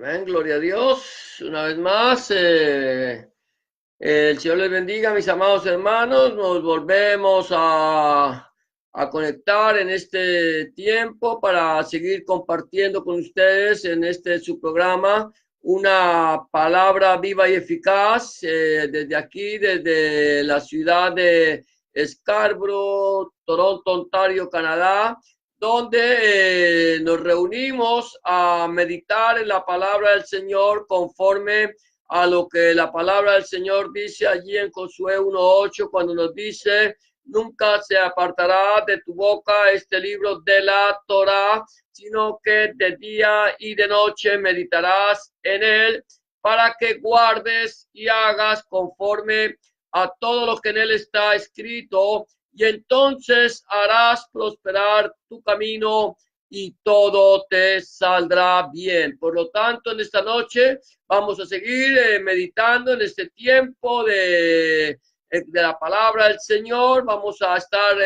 Amén, gloria a Dios. Una vez más, el Señor les bendiga, mis amados hermanos. Nos volvemos a conectar en este tiempo para seguir compartiendo con ustedes en este su programa una palabra viva y eficaz desde aquí, desde la ciudad de Scarborough, Toronto, Ontario, Canadá, donde nos reunimos a meditar en la palabra del Señor conforme a lo que la palabra del Señor dice allí en Josué 1:8, cuando nos dice: nunca se apartará de tu boca este libro de la Torá, sino que de día y de noche meditarás en él, para que guardes y hagas conforme a todo lo que en él está escrito, y entonces harás prosperar tu camino y todo te saldrá bien. Por lo tanto, en esta noche vamos a seguir meditando en este tiempo de la palabra del Señor. Vamos a estar,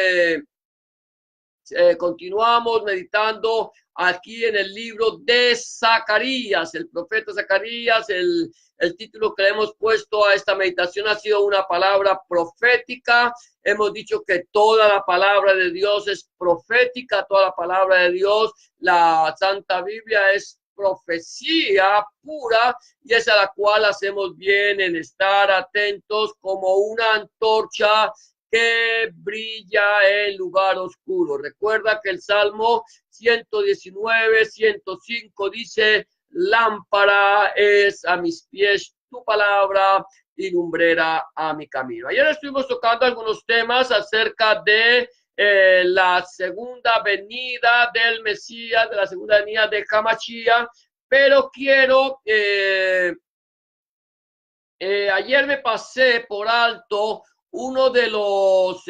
continuamos meditando aquí en el libro de Zacarías, el profeta Zacarías. El título que le hemos puesto a esta meditación ha sido una palabra profética. Hemos dicho que toda la palabra de Dios es profética, toda la palabra de Dios, la Santa Biblia, es profecía pura, y es a la cual hacemos bien en estar atentos como una antorcha que brilla en lugar oscuro. Recuerda que el Salmo 119, 105 dice: lámpara es a mis pies tu palabra y lumbrera a mi camino. Ayer estuvimos tocando algunos temas acerca de la segunda venida del Mesías, de la segunda venida de Hamashia, pero quiero, ayer me pasé por alto uno de los,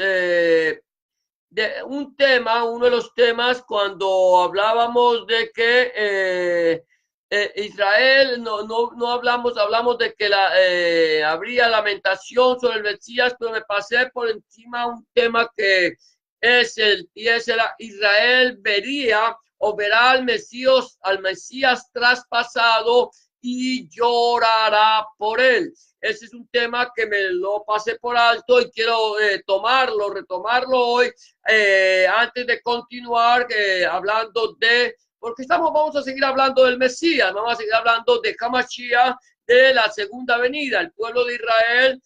uno de los temas cuando hablábamos de que Israel, no hablamos de que habría lamentación sobre el Mesías, pero me pasé por encima un tema que Israel vería o verá al Mesías traspasado y llorará por él. Ese es un tema que me lo pasé por alto y quiero retomarlo hoy, antes de continuar hablando porque vamos a seguir hablando del Mesías, vamos a seguir hablando de Hamashia, de la segunda venida. El pueblo de Israel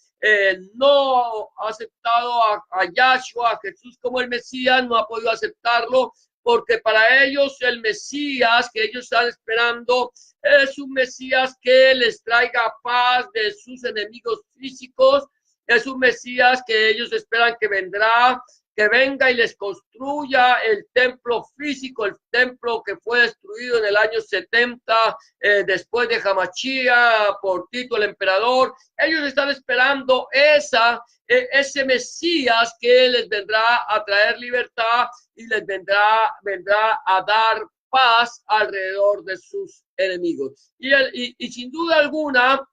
no ha aceptado a Yahshua, a Jesús, como el Mesías, no ha podido aceptarlo, porque para ellos el Mesías que ellos están esperando es un Mesías que les traiga paz de sus enemigos físicos. Es un Mesías que ellos esperan que venga y les construya el templo físico, el templo que fue destruido en el año 70, después de Hamashia, por Tito el emperador. Ellos están esperando ese Mesías que les vendrá a traer libertad y les vendrá a dar paz alrededor de sus enemigos. Y sin duda alguna,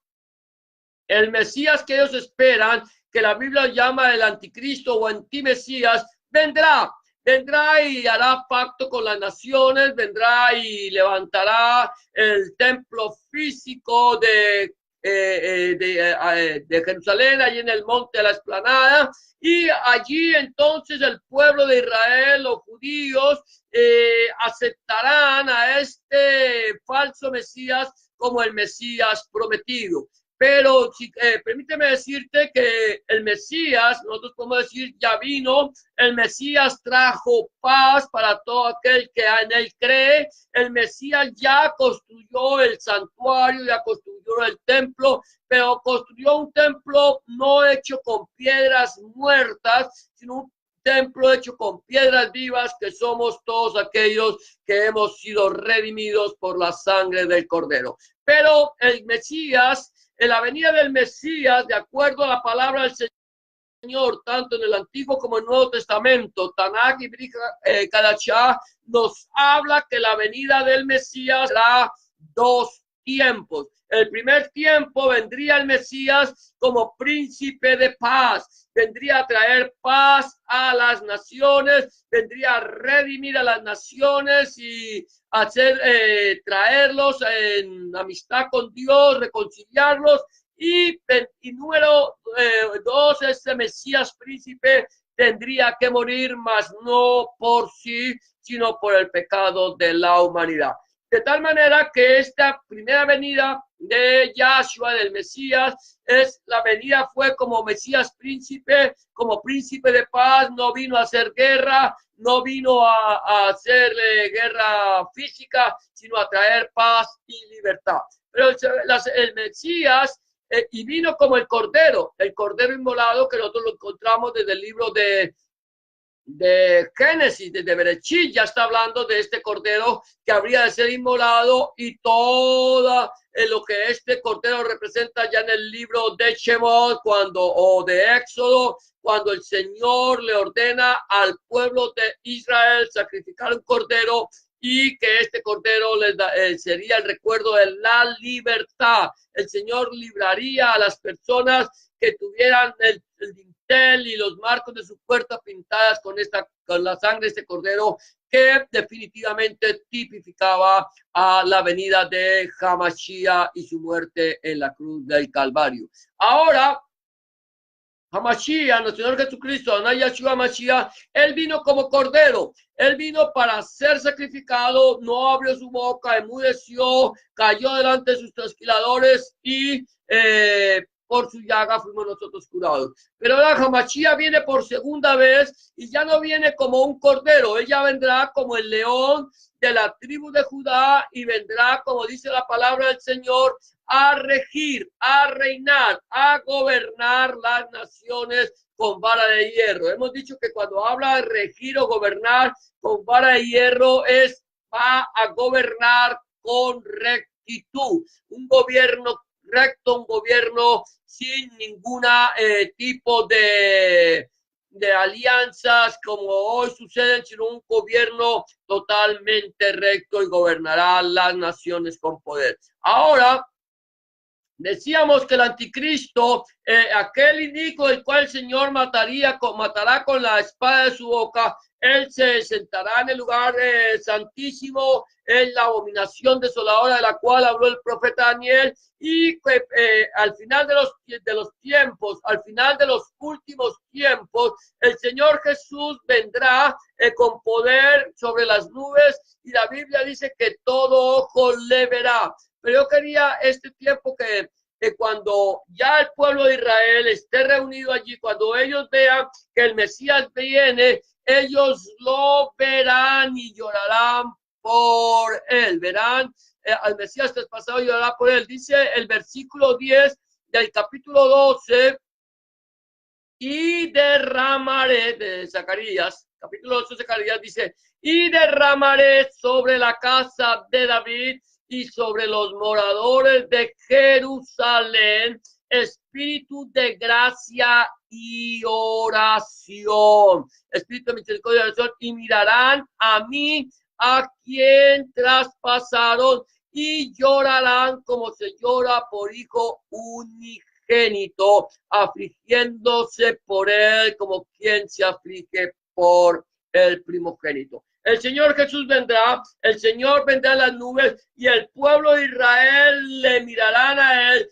el Mesías que ellos esperan, que la Biblia llama el anticristo o antimesías, vendrá y hará pacto con las naciones, vendrá y levantará el templo físico de Jerusalén, allí en el monte de la Explanada, y allí entonces el pueblo de Israel, los judíos, aceptarán a este falso Mesías como el Mesías prometido. Pero permíteme decirte que el Mesías, nosotros podemos decir, ya vino. El Mesías trajo paz para todo aquel que en él cree. El Mesías ya construyó el santuario, ya construyó el templo, pero construyó un templo no hecho con piedras muertas, sino un templo hecho con piedras vivas, que somos todos aquellos que hemos sido redimidos por la sangre del Cordero. Pero el Mesías, en la venida del Mesías, de acuerdo a la palabra del Señor, tanto en el Antiguo como en el Nuevo Testamento, Tanakh y Brit Hadashah, nos habla que la venida del Mesías será dos tiempos. El primer tiempo vendría el Mesías como príncipe de paz, vendría a traer paz a las naciones, vendría a redimir a las naciones y hacer, traerlos en amistad con Dios, reconciliarlos. Y número dos, este Mesías príncipe tendría que morir, mas no por sí, sino por el pecado de la humanidad. De tal manera que esta primera venida de Yahshua, del Mesías, la venida fue como Mesías príncipe, como príncipe de paz. No vino a hacer guerra, no vino a hacer guerra física, sino a traer paz y libertad. Pero el Mesías, y vino como el cordero inmolado, que nosotros lo encontramos desde el libro de Génesis, desde Berechit, ya está hablando de este cordero que habría de ser inmolado, y todo lo que este cordero representa ya en el libro de Shemot, o de Éxodo, cuando el Señor le ordena al pueblo de Israel sacrificar un cordero, y que este cordero les sería el recuerdo de la libertad. El Señor libraría a las personas que tuvieran el dintel y los marcos de su puerta pintadas con la sangre de este cordero, que definitivamente tipificaba a la venida de Hamashiach y su muerte en la cruz del Calvario. Ahora, Hamashiach, nuestro Señor Jesucristo, Adonai Yahshua Hamashiach, él vino como cordero, él vino para ser sacrificado, no abrió su boca, enmudeció, cayó delante de sus trasquiladores, y por su llaga fuimos nosotros curados. Pero ahora Hamashiach viene por segunda vez, y ya no viene como un cordero, él ya vendrá como el león de la tribu de Judá, y vendrá, como dice la palabra del Señor, a regir, a reinar, a gobernar las naciones con vara de hierro. Hemos dicho que cuando habla de regir o gobernar con vara de hierro, va a gobernar con rectitud, un gobierno recto, un gobierno sin ninguna tipo de alianzas como hoy suceden, sino un gobierno totalmente recto, y gobernará las naciones con poder. Ahora, decíamos que el anticristo, aquel inicuo del cual el Señor matará con la espada de su boca, él se sentará en el lugar santísimo, en la abominación desoladora de la cual habló el profeta Daniel, y al final de los tiempos, al final de los últimos tiempos, el Señor Jesús vendrá con poder sobre las nubes, y la Biblia dice que todo ojo le verá. Pero yo quería este tiempo que cuando ya el pueblo de Israel esté reunido allí, cuando ellos vean que el Mesías viene, ellos lo verán y llorarán por él. Verán al Mesías traspasado y llorarán por él. Dice el versículo 10 del capítulo 12, y derramaré, de Zacarías, capítulo 12 de Zacarías, dice, y derramaré sobre la casa de David y sobre los moradores de Jerusalén espíritu de gracia y oración, espíritu de misericordia y oración, y mirarán a mí, a quien traspasaron, y llorarán como se llora por hijo unigénito, afligiéndose por él como quien se aflige por el primogénito. El Señor Jesús vendrá, el Señor vendrá en las nubes, y el pueblo de Israel le mirarán a él.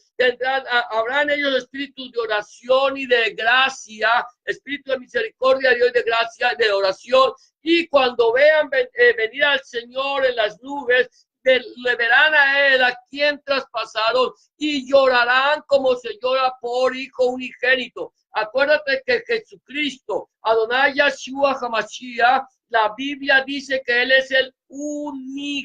Habrán ellos espíritus de oración y de gracia, espíritu de misericordia, Dios de gracia, de oración, y cuando vean venir al Señor en las nubes, le verán a él, a quien traspasaron, y llorarán como se llora por hijo unigénito. Acuérdate que Jesucristo, Adonai Yahshua Hamashiach, la Biblia dice que él es el unigénito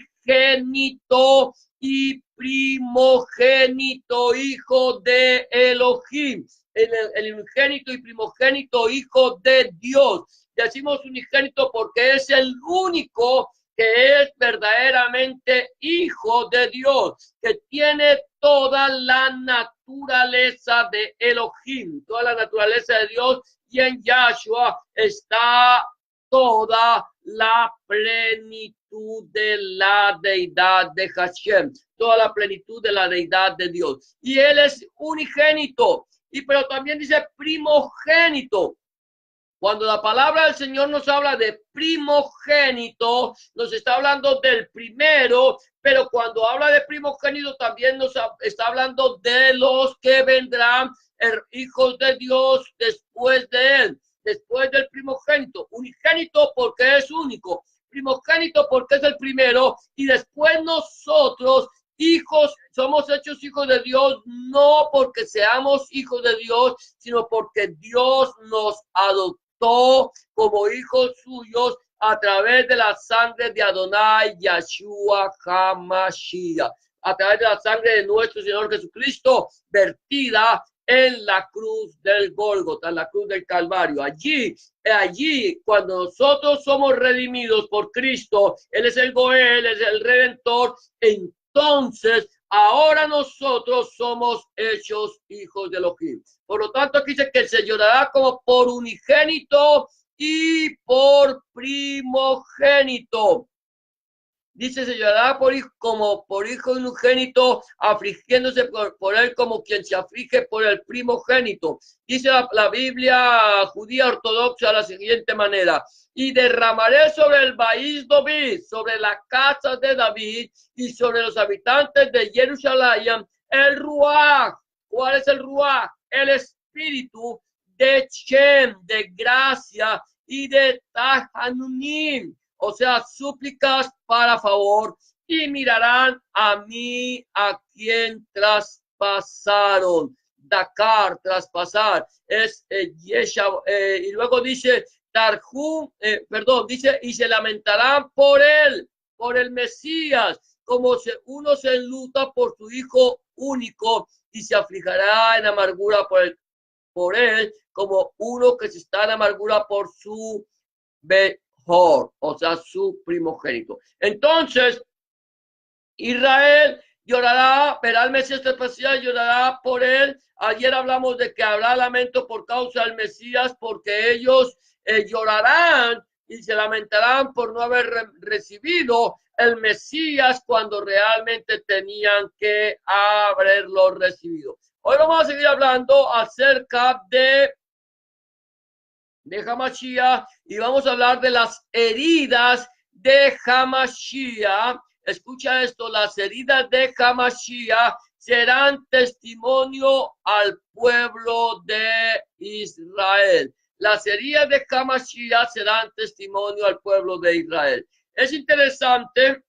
y primogénito hijo de Elohim, el unigénito y primogénito hijo de Dios. Decimos unigénito porque es el único que es verdaderamente hijo de Dios, que tiene toda la naturaleza de Elohim, toda la naturaleza de Dios, y en Yahshua está toda la plenitud plenitud de la deidad de Hashem, toda la plenitud de la deidad de Dios. Y él es unigénito, pero también dice primogénito. Cuando la palabra del Señor nos habla de primogénito, nos está hablando del primero, pero cuando habla de primogénito también nos está hablando de los que vendrán, hijos de Dios después de él, después del primogénito. Unigénito porque es único, primogénito porque es el primero, y después nosotros, hijos, somos hechos hijos de Dios, no porque seamos hijos de Dios, sino porque Dios nos adoptó como hijos suyos a través de la sangre de Adonai Yeshua HaMashiach, a través de la sangre de nuestro Señor Jesucristo vertida en la cruz del Gólgota, en la cruz del Calvario. Allí, cuando nosotros somos redimidos por Cristo, Él es el Goel, Él es el Redentor, entonces ahora nosotros somos hechos hijos de Elohim. Por lo tanto, aquí dice que se llorará como por unigénito y por primogénito. Dice, se llorará como por hijo unigénito, afligiéndose por él como quien se aflige por el primogénito. Dice la Biblia judía ortodoxa de la siguiente manera: y derramaré sobre el país David, sobre la casa de David y sobre los habitantes de Jerusalén, el Ruach. ¿Cuál es el Ruach? El espíritu de Shem, de gracia y de Tahanunim, o sea, súplicas para favor, y mirarán a mí, a quien traspasaron. Dakar, traspasar, es Yesha, y luego dice Tarhum, dice, y se lamentarán por él, por el Mesías, como uno se enluta por su hijo único y se aflijará en amargura por él, como uno que se está en amargura por su mejor, o sea, su primogénito. Entonces, Israel llorará, verá al Mesías especial, llorará por él. Ayer hablamos de que habrá lamento por causa del Mesías, porque ellos llorarán y se lamentarán por no haber recibido el Mesías cuando realmente tenían que haberlo recibido. Hoy vamos a seguir hablando acerca de Hamashiach y vamos a hablar de las heridas de Hamashiach. Escucha esto: las heridas de Hamashiach serán testimonio al pueblo de Israel. Las heridas de Hamashiach serán testimonio al pueblo de Israel. Es interesante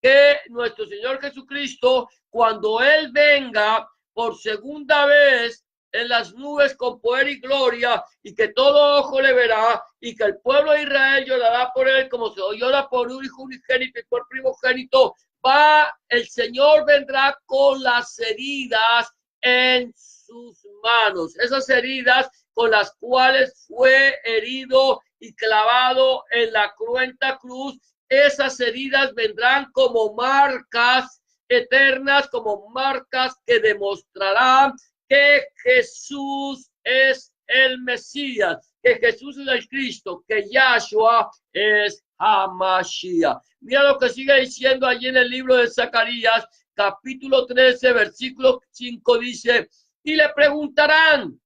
que nuestro Señor Jesucristo, cuando Él venga por segunda vez en las nubes con poder y gloria, y que todo ojo le verá, y que el pueblo de Israel llorará por él como se llora por un hijo unigénito y por primogénito, el Señor vendrá con las heridas en sus manos, esas heridas con las cuales fue herido y clavado en la cruenta cruz. Esas heridas vendrán como marcas eternas, como marcas que demostrarán que Jesús es el Mesías, que Jesús es el Cristo, que Yahshua es Hamashiach. Mira lo que sigue diciendo allí en el libro de Zacarías, capítulo 13, versículo 5, dice, y le preguntarán,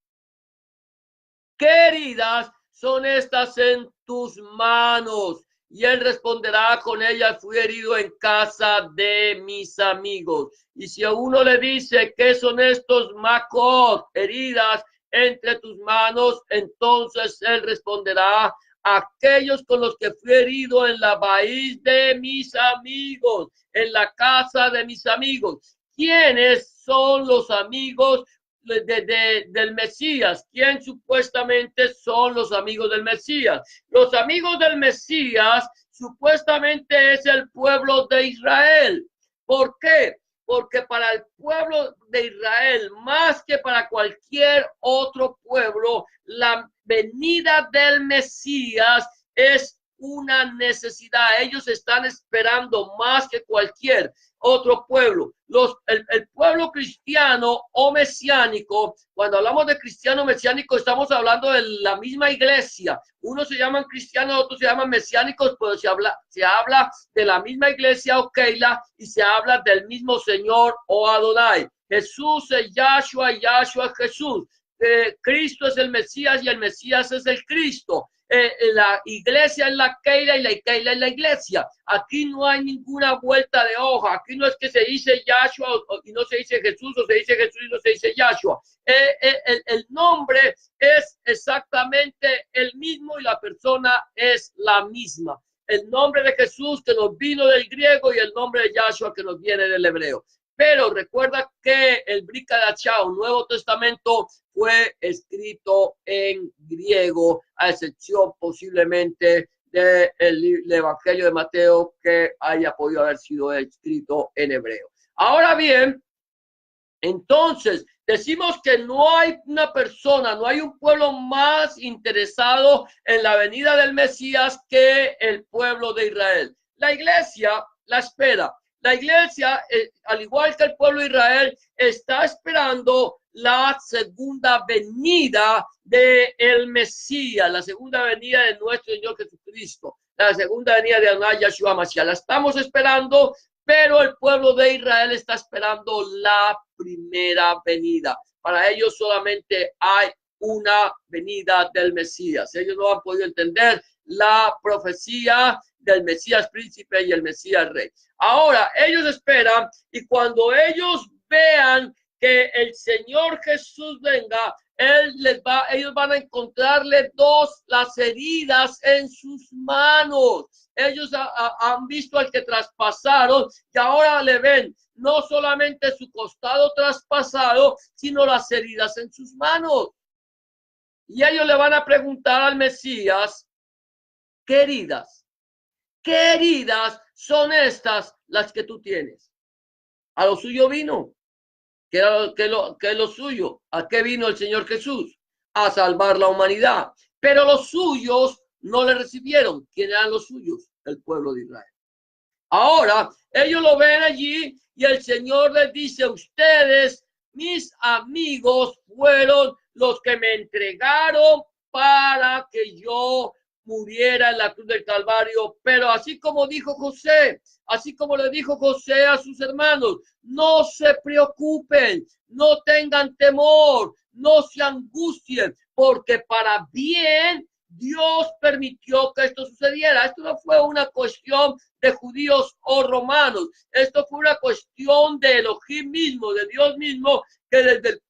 ¿qué heridas son estas en tus manos? Y él responderá, con ellas fui herido en casa de mis amigos. Y si a uno le dice, ¿qué son estos macos, heridas entre tus manos? Entonces él responderá, aquellos con los que fui herido en la país de mis amigos, en la casa de mis amigos. ¿Quiénes son los amigos del Mesías? ¿Quién supuestamente son los amigos del Mesías? Los amigos del Mesías supuestamente es el pueblo de Israel. ¿Por qué? Porque para el pueblo de Israel, más que para cualquier otro pueblo, la venida del Mesías es una necesidad. Ellos están esperando más que cualquier otro pueblo. El pueblo cristiano o mesiánico, cuando hablamos de cristiano mesiánico, estamos hablando de la misma iglesia. Unos se llaman cristianos, otros se llaman mesiánicos, pero se habla de la misma iglesia o Keila y se habla del mismo Señor o Adonai. Jesús es Yahshua, Yahshua es Jesús. Cristo es el Mesías y el Mesías es el Cristo. La iglesia es la Keila y la Keila es la iglesia. Aquí no hay ninguna vuelta de hoja. Aquí no es que se dice Yahshua y no se dice Jesús, o se dice Jesús y no se dice Yahshua. El nombre es exactamente el mismo y la persona es la misma. El nombre de Jesús que nos vino del griego y el nombre de Yahshua que nos viene del hebreo. Pero recuerda que el Brit Hadashah, Nuevo Testamento, fue escrito en griego, a excepción posiblemente del Evangelio de Mateo, que haya podido haber sido escrito en hebreo. Ahora bien, entonces, decimos que no hay una persona, no hay un pueblo más interesado en la venida del Mesías que el pueblo de Israel. La iglesia la espera. La iglesia, al igual que el pueblo de Israel, está esperando la segunda venida del Mesías, la segunda venida de nuestro Señor Jesucristo, la segunda venida de Adonai Yahshua Mashiach. La estamos esperando, pero el pueblo de Israel está esperando la primera venida. Para ellos solamente hay una venida del Mesías. Ellos no han podido entender la profecía del Mesías príncipe y el Mesías rey. Ahora, ellos esperan y cuando ellos vean que el Señor Jesús venga, ellos van a encontrarle las heridas en sus manos. Ellos han visto al que traspasaron y ahora le ven no solamente su costado traspasado, sino las heridas en sus manos. Y ellos le van a preguntar al Mesías, ¿qué heridas? ¿Qué heridas son estas las que tú tienes? A lo suyo vino. ¿Qué es lo suyo? ¿A qué vino el Señor Jesús? A salvar la humanidad. Pero los suyos no le recibieron. ¿Quién eran los suyos? El pueblo de Israel. Ahora, ellos lo ven allí y el Señor les dice, ustedes, mis amigos, fueron los que me entregaron para que yo muriera en la cruz del Calvario. Pero así como dijo José, así como le dijo José a sus hermanos, no se preocupen, no tengan temor, no se angustien, porque para bien Dios permitió que esto sucediera. Esto no fue una cuestión de judíos o romanos. Esto fue una cuestión de Elohim mismo, de Dios mismo, que desde el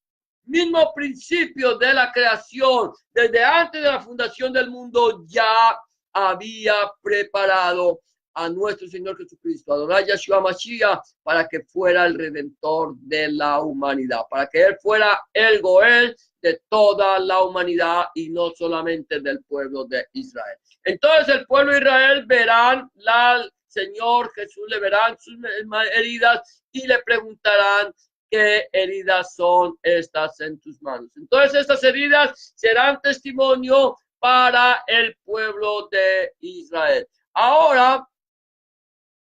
mismo principio de la creación, desde antes de la fundación del mundo, ya había preparado a nuestro Señor Jesucristo, a Adonai Yahshua Mashiach, para que fuera el Redentor de la humanidad, para que Él fuera el Goel de toda la humanidad y no solamente del pueblo de Israel. Entonces el pueblo de Israel verán al Señor Jesús, le verán sus heridas y le preguntarán, ¿qué heridas son estas en tus manos? Entonces estas heridas serán testimonio para el pueblo de Israel. Ahora,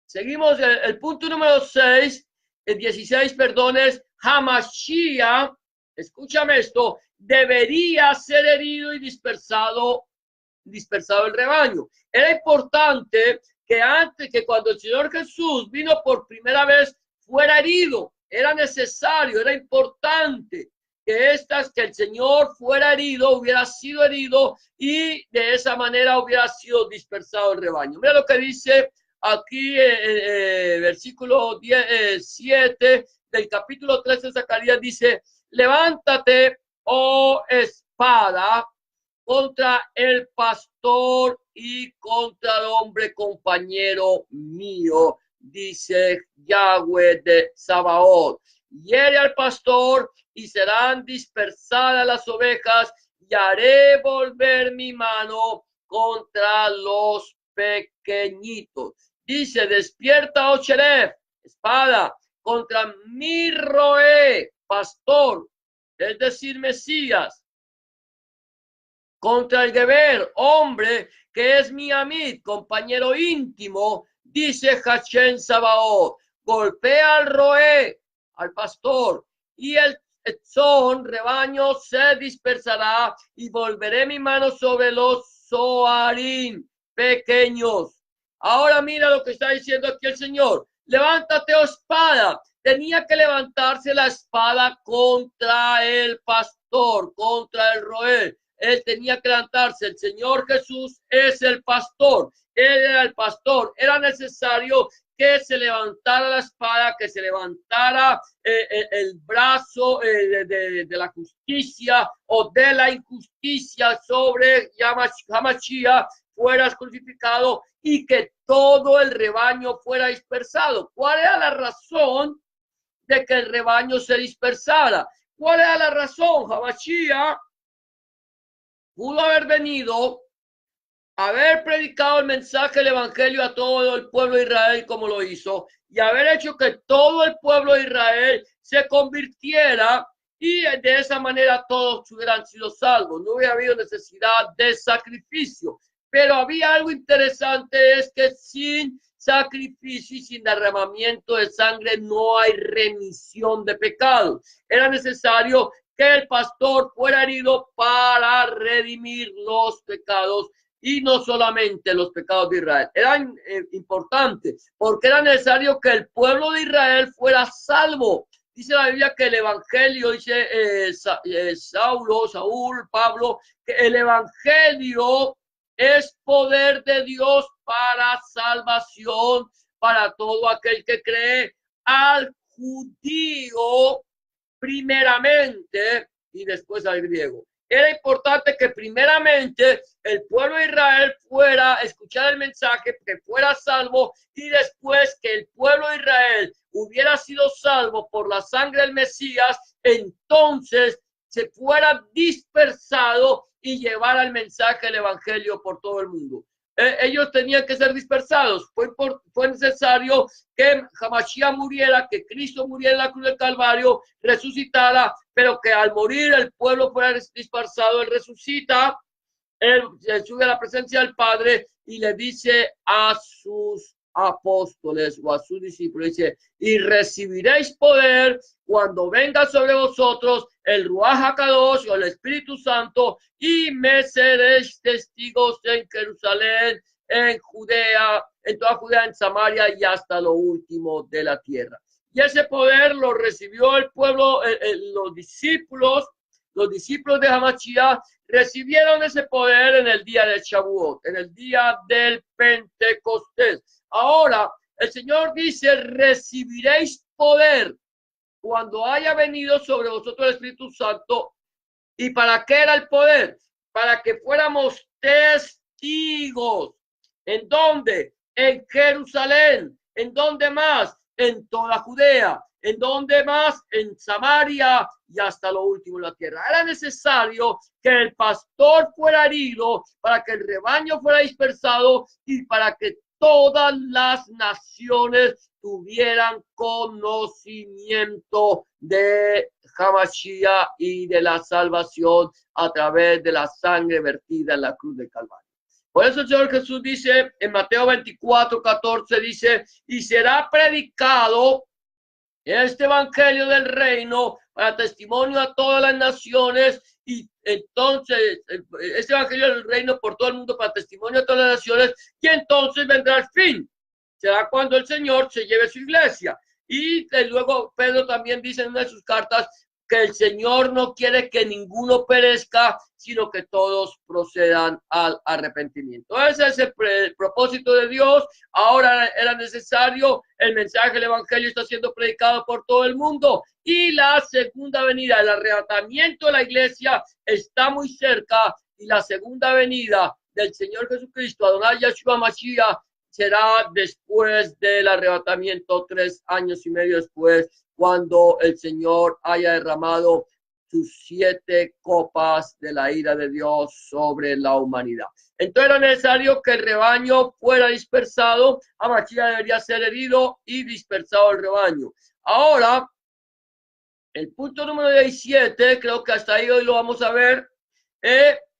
seguimos el punto número 6, el 16, perdón, es Hamashiach, escúchame esto, debería ser herido y dispersado el rebaño. Era importante que cuando el Señor Jesús vino por primera vez fuera herido. Era necesario, era importante que el Señor fuera herido, hubiera sido herido y de esa manera hubiera sido dispersado el rebaño. Mira lo que dice aquí versículo 7 del capítulo 13 de Zacarías, dice, levántate, oh espada, contra el pastor y contra el hombre compañero mío, dice Yahweh de Sabaoth. Hiere al pastor y serán dispersadas las ovejas y haré volver mi mano contra los pequeñitos. Dice, despierta, oh Sheref, espada, contra mi roé, pastor, es decir, Mesías, contra el Geber, hombre, que es mi amid, compañero íntimo, dice Hashem Sabaoth. golpea al roé, al pastor, y el rebaño se dispersará, y volveré mi mano sobre los zoarín pequeños. Ahora mira lo que está diciendo aquí el Señor. Levántate, oh espada. Tenía que levantarse la espada contra el pastor, contra el roé. Él tenía que levantarse. El Señor Jesús es el pastor. Él era el pastor. Era necesario que se levantara la espada, que se levantara el brazo de la justicia o de la injusticia sobre Hamashia fuera crucificado y que todo el rebaño fuera dispersado. ¿Cuál era la razón de que el rebaño se dispersara? ¿Cuál era la razón? Hamashia pudo haber venido, haber predicado el mensaje del evangelio a todo el pueblo de Israel como lo hizo y haber hecho que todo el pueblo de Israel se convirtiera y de esa manera todos hubieran sido salvos. No hubiera habido necesidad de sacrificio. Pero había algo interesante, es que sin sacrificio y sin derramamiento de sangre no hay remisión de pecados. Era necesario que el pastor fuera herido para redimir los pecados y no solamente los pecados de Israel. Eran importantes porque era necesario que el pueblo de Israel fuera salvo. Dice la Biblia que el evangelio, dice Saúl, Pablo, que el evangelio es poder de Dios para salvación para todo aquel que cree, al judío primeramente y después al griego. Era importante que primeramente el pueblo de Israel fuera a escuchar el mensaje, que fuera salvo, y después que el pueblo de Israel hubiera sido salvo por la sangre del Mesías, entonces se fuera dispersado y llevar el mensaje del evangelio por todo el mundo. Ellos tenían que ser dispersados. Fue necesario que Hamashia muriera, que Cristo muriera en la cruz del Calvario, resucitara, pero que al morir el pueblo fuera dispersado. Él resucita, él sube a la presencia del Padre y le dice a sus apóstoles o a sus discípulos, dice, y recibiréis poder cuando venga sobre vosotros el Ruach HaKadosh o el Espíritu Santo, y me seréis testigos en Jerusalén, en Judea, en toda Judea, en Samaria y hasta lo último de la tierra. Y ese poder lo recibió el pueblo, los discípulos de Hamashia recibieron ese poder en el día de Shavuot, en el día del Pentecostés. Ahora, el Señor dice, recibiréis poder cuando haya venido sobre vosotros el Espíritu Santo. ¿Y para qué era el poder? Para que fuéramos testigos. ¿En dónde? En Jerusalén. ¿En dónde más? En toda Judea. ¿En dónde más? En Samaria y hasta lo último de la tierra. Era necesario que el pastor fuera herido para que el rebaño fuera dispersado y para que todas las naciones tuvieran conocimiento de Hamashia y de la salvación a través de la sangre vertida en la cruz del Calvario. Por eso el Señor Jesús dice en Mateo 24:14, dice, y será predicado este evangelio del reino para testimonio a todas las naciones, y entonces este evangelio del reino por todo el mundo para testimonio a todas las naciones, y entonces vendrá el fin. Será cuando el Señor se lleve su iglesia. Y luego Pedro también dice en una de sus cartas que el Señor no quiere que ninguno perezca, sino que todos procedan al arrepentimiento. Ese es el propósito de Dios. Ahora era necesario, el mensaje del evangelio está siendo predicado por todo el mundo, y la segunda venida, el arrebatamiento de la iglesia está muy cerca, y la segunda venida del Señor Jesucristo, Adonai Yeshua Mashiach, será después del arrebatamiento, 3 años y medio después, cuando el Señor haya derramado sus 7 copas de la ira de Dios sobre la humanidad. Entonces era necesario que el rebaño fuera dispersado. Hamashia debería ser herido y dispersado el rebaño. Ahora, el punto número 17, creo que hasta ahí hoy lo vamos a ver,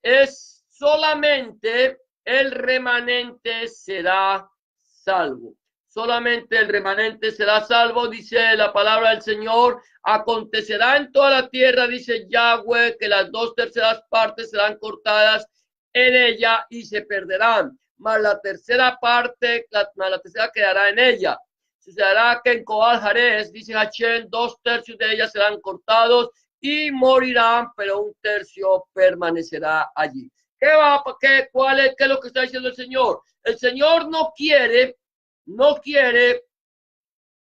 es solamente el remanente será salvo. solamente el remanente será salvo, dice la palabra del Señor. Acontecerá en toda la tierra, dice Yahweh, que las 2/3 partes serán cortadas en ella y se perderán, mas la tercera parte, la tercera quedará en ella. Sucederá que en Coal Jarez, dice Hachel, 2/3 de ellas serán cortados y morirán, pero 1/3 permanecerá allí. ¿Qué es lo que está diciendo el Señor? El Señor no quiere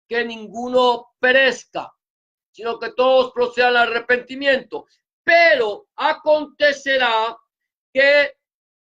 que ninguno perezca, sino que todos procedan al arrepentimiento. Pero acontecerá que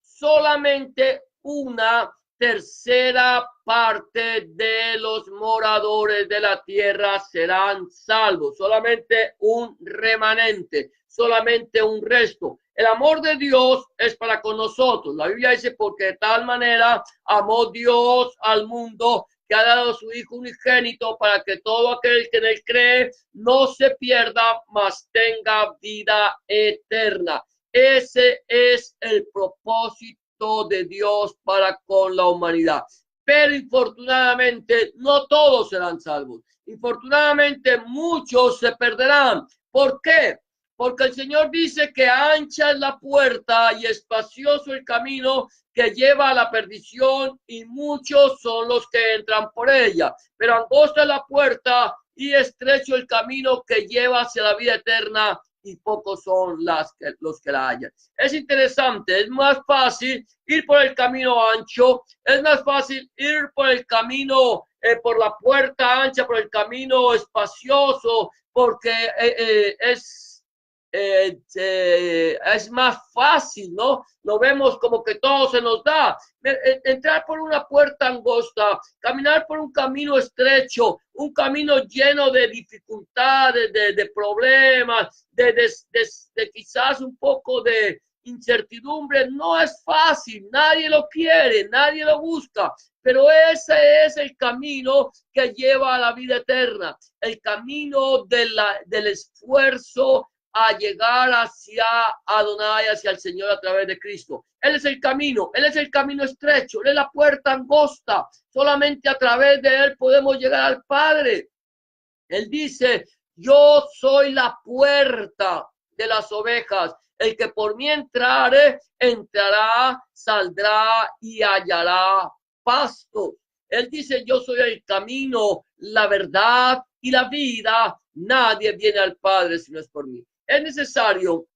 solamente 1/3 parte de los moradores de la tierra serán salvos, solamente un remanente, solamente un resto. El amor de Dios es para con nosotros. La Biblia dice, porque de tal manera amó Dios al mundo que ha dado a su Hijo unigénito para que todo aquel que en él cree no se pierda, mas tenga vida eterna. Ese es el propósito de Dios para con la humanidad. Pero infortunadamente no todos serán salvos. Infortunadamente muchos se perderán. ¿Por qué? Porque el Señor dice que ancha es la puerta y espacioso el camino que lleva a la perdición y muchos son los que entran por ella. Pero angosta es la puerta y estrecho el camino que lleva hacia la vida eterna y pocos son los que la hallan. Es interesante, es más fácil ir por el camino ancho, es más fácil ir por el camino, por la puerta ancha, por el camino espacioso, porque es más fácil, ¿no? Lo vemos como que todo se nos da. Entrar por una puerta angosta, caminar por un camino estrecho, un camino lleno de dificultades, de problemas, de quizás un poco de incertidumbre, no es fácil, nadie lo quiere, nadie lo busca, pero ese es el camino que lleva a la vida eterna, el camino del esfuerzo a llegar hacia Adonai, hacia el Señor a través de Cristo. Él es el camino estrecho, Él es la puerta angosta, solamente a través de Él podemos llegar al Padre. Él dice, yo soy la puerta de las ovejas, el que por mí entrare, entrará, saldrá y hallará pasto. Él dice, yo soy el camino, la verdad y la vida, nadie viene al Padre si no es por mí. Es necesario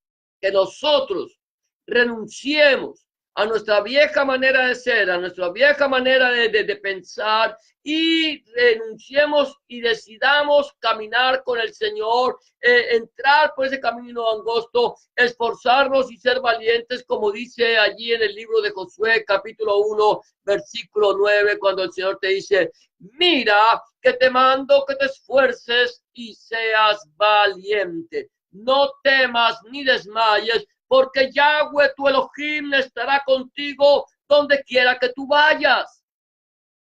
que nosotros renunciemos a nuestra vieja manera de ser, a nuestra vieja manera de pensar y renunciemos y decidamos caminar con el Señor, entrar por ese camino angosto, esforzarnos y ser valientes, como dice allí en el libro de Josué, capítulo 1, versículo 9, cuando el Señor te dice, mira que te mando que te esfuerces y seas valiente. No temas ni desmayes, porque Yahweh tu Elohim estará contigo donde quiera que tú vayas.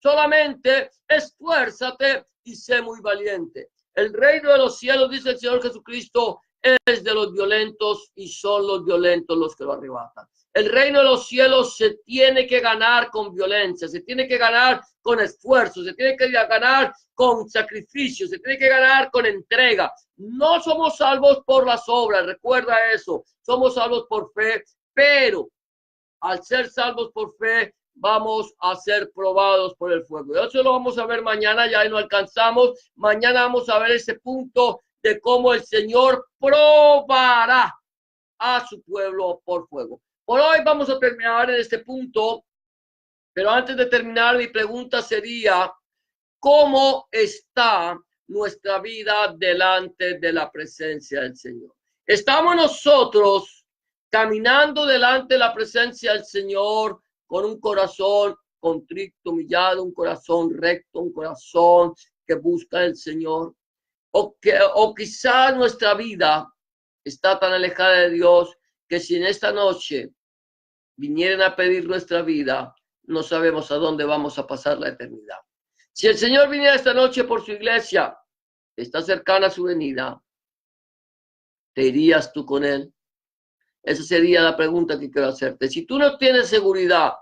Solamente esfuérzate y sé muy valiente. El reino de los cielos, dice el Señor Jesucristo, es de los violentos y son los violentos los que lo arrebatan. El reino de los cielos se tiene que ganar con violencia, se tiene que ganar con esfuerzo, se tiene que ganar con sacrificio, se tiene que ganar con entrega. No somos salvos por las obras, recuerda eso, somos salvos por fe, pero al ser salvos por fe, vamos a ser probados por el fuego. Y eso lo vamos a ver mañana, ya no alcanzamos. Mañana vamos a ver ese punto de cómo el Señor probará a su pueblo por fuego. Por hoy vamos a terminar en este punto, pero antes de terminar, mi pregunta sería, ¿cómo está nuestra vida delante de la presencia del Señor? ¿Estamos nosotros caminando delante de la presencia del Señor con un corazón contrito, humillado, un corazón recto, un corazón que busca el Señor? O quizás nuestra vida está tan alejada de Dios que si en esta noche vinieran a pedir nuestra vida, no sabemos a dónde vamos a pasar la eternidad. Si el Señor viniera esta noche por su iglesia, está cercana a su venida, ¿te irías tú con Él? Esa sería la pregunta que quiero hacerte. Si tú no tienes seguridad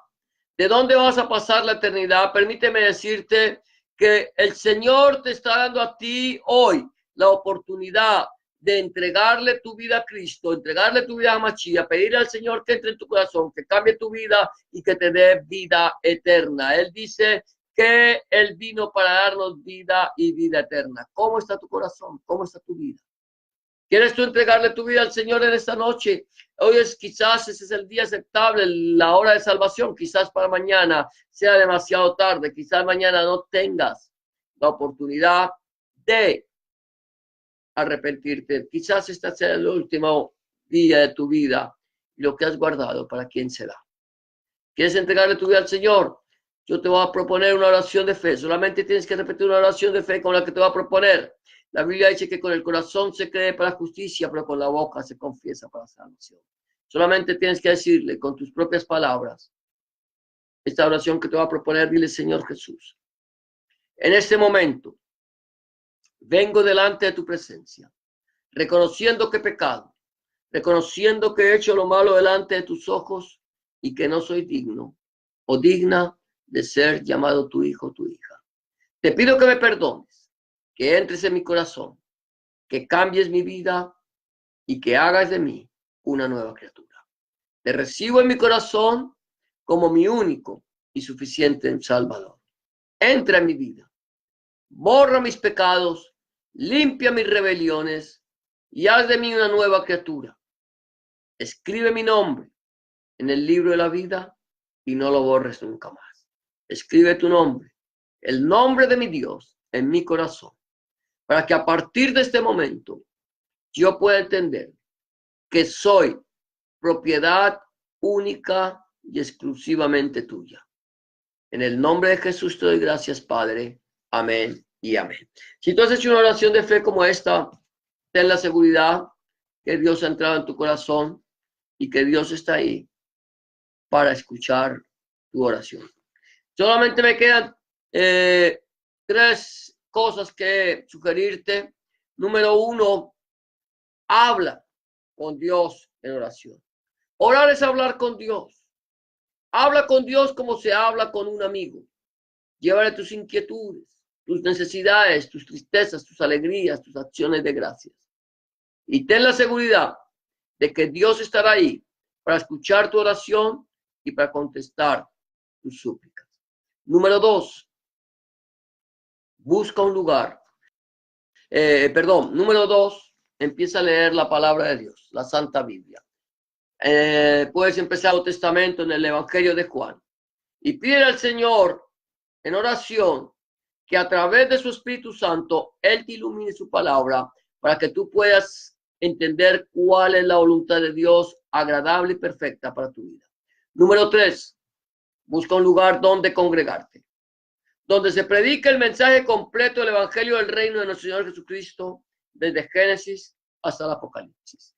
de dónde vas a pasar la eternidad, permíteme decirte que el Señor te está dando a ti hoy la oportunidad de entregarle tu vida a Cristo, entregarle tu vida a Mashiach, pedirle al Señor que entre en tu corazón, que cambie tu vida y que te dé vida eterna. Él dice que Él vino para darnos vida y vida eterna. ¿Cómo está tu corazón? ¿Cómo está tu vida? ¿Quieres tú entregarle tu vida al Señor en esta noche? Hoy quizás ese es el día aceptable, la hora de salvación. Quizás para mañana sea demasiado tarde. Quizás mañana no tengas la oportunidad de arrepentirte. Quizás este sea el último día de tu vida y lo que has guardado, ¿para quién será? ¿Quieres entregarle tu vida al Señor? Yo te voy a proponer una oración de fe. Solamente tienes que repetir una oración de fe con la que te voy a proponer. La Biblia dice que con el corazón se cree para justicia, pero con la boca se confiesa para salvación. Solamente tienes que decirle con tus propias palabras esta oración que te voy a proponer. Dile: Señor Jesús, en este momento vengo delante de tu presencia, reconociendo que he pecado, reconociendo que he hecho lo malo delante de tus ojos y que no soy digno o digna de ser llamado tu hijo o tu hija. Te pido que me perdones, que entres en mi corazón, que cambies mi vida y que hagas de mí una nueva criatura. Te recibo en mi corazón como mi único y suficiente Salvador. Entra en mi vida, borra mis pecados, limpia mis rebeliones y haz de mí una nueva criatura. Escribe mi nombre en el libro de la vida y no lo borres nunca más. Escribe tu nombre, el nombre de mi Dios, en mi corazón, para que a partir de este momento yo pueda entender que soy propiedad única y exclusivamente tuya. En el nombre de Jesús te doy gracias, Padre. Amén y amén. Si tú has hecho una oración de fe como esta, ten la seguridad que Dios ha entrado en tu corazón y que Dios está ahí para escuchar tu oración. Solamente me quedan 3 cosas que sugerirte. Número 1, habla con Dios en oración. Orar es hablar con Dios. Habla con Dios como se habla con un amigo. Llévale tus inquietudes, tus necesidades, tus tristezas, tus alegrías, tus acciones de gracias. Y ten la seguridad de que Dios estará ahí para escuchar tu oración y para contestar tus súplicas. Número 2, busca un lugar. Número 2, empieza a leer la palabra de Dios, la Santa Biblia. Puedes empezar el Testamento en el Evangelio de Juan y pide al Señor en oración que a través de su Espíritu Santo Él te ilumine su palabra para que tú puedas entender cuál es la voluntad de Dios agradable y perfecta para tu vida. Número 3, busca un lugar donde congregarte, donde se predique el mensaje completo del Evangelio del Reino de nuestro Señor Jesucristo, desde Génesis hasta el Apocalipsis.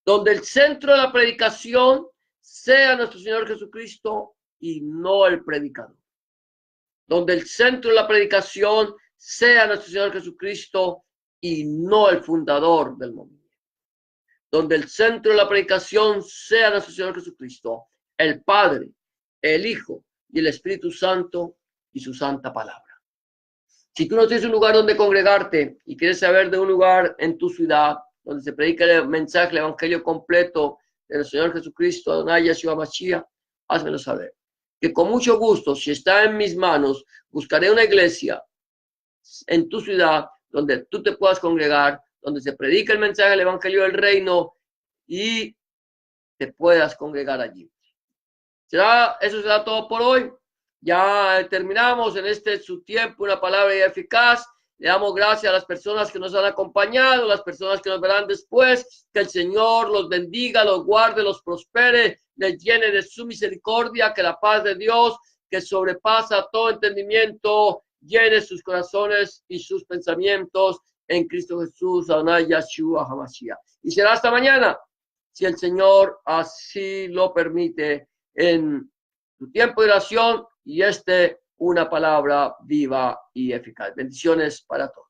Donde el centro de la predicación sea nuestro Señor Jesucristo y no el predicador. Donde el centro de la predicación sea nuestro Señor Jesucristo y no el fundador del movimiento. Donde el centro de la predicación sea nuestro Señor Jesucristo, el Padre, el Hijo y el Espíritu Santo y su santa palabra. Si tú no tienes un lugar donde congregarte y quieres saber de un lugar en tu ciudad donde se predica el mensaje, el evangelio completo del Señor Jesucristo, Adonai Yeshua Mashiach, házmelo saber. Que con mucho gusto, si está en mis manos, buscaré una iglesia en tu ciudad donde tú te puedas congregar, donde se predica el mensaje del evangelio del reino y te puedas congregar allí. Eso será todo por hoy. Ya terminamos en su tiempo, una palabra eficaz. Le damos gracias a las personas que nos han acompañado, las personas que nos verán después. Que el Señor los bendiga, los guarde, los prospere, les llene de su misericordia. Que la paz de Dios, que sobrepasa todo entendimiento, llene sus corazones y sus pensamientos en Cristo Jesús, Adonai Yeshua HaMashiach. Y será hasta mañana, si el Señor así lo permite, en tu tiempo de oración y una palabra viva y eficaz. Bendiciones para todos.